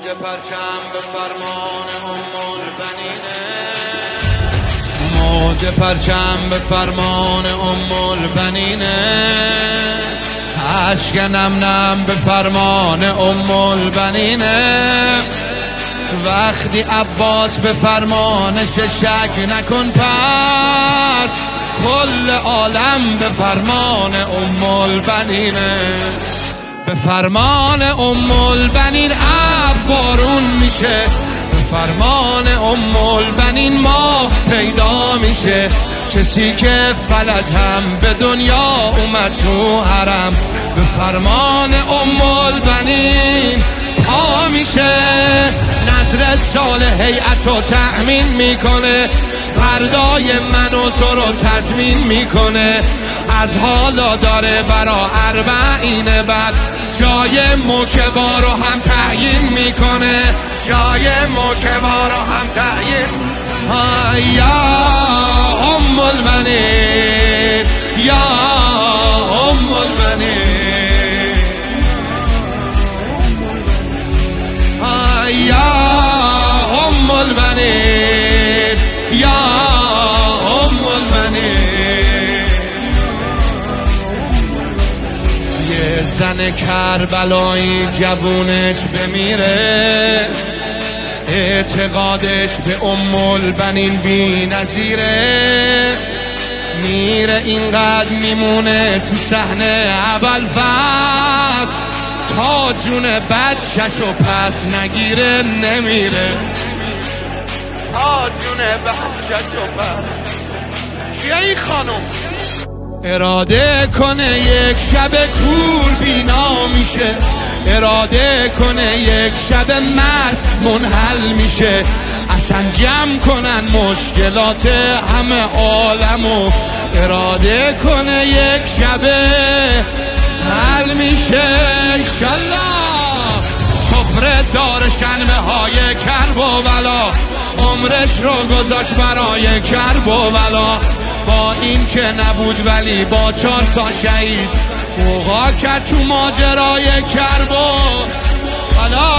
پرچم به فرمان موج پرچم به فرمان البنینه اشک نم نم به فرمان البنینه وقتی عباس به فرمانش شک نکن پس کل عالم به فرمان البنینه به فرمان البنین اب بارون میشه به فرمان البنین ماه پیدا میشه کسی که فلج هم به دنیا اومد تو حرم به فرمان البنین پا میشه نظر سال هیئتو تأمین میکنه فردای من و تو رو تضمین میکنه از حالا داره برا اربعین بعد جای موکبا رو هم تعیین میکنه جای موکبا رو هم تعیین یا ام البنین یا ام البنین یا ام البنین یا ام البنین یه زن کربلایی جوونش بمیره اعتقادش به ام البنین بی نظیره میره اینقدر میمونه تو صحنه ابوالفضل تا جون بچه‌شو پس نگیره نمیره تا جون بچه‌شو پس کیه این خانم اراده کنه یک شب کور بینا میشه اراده کنه یک شب مرد منحل میشه اصلا جمع کنن مشکلات همه عالمو اراده کنه یک شب حل میشه انشالله سفره دار شنبه های کرب و بلا عمرش رو گذاشت برای کرب و بلا با این که نبود ولی با 4 تا شهید اوقا کرد تو ماجرای کرب و بلا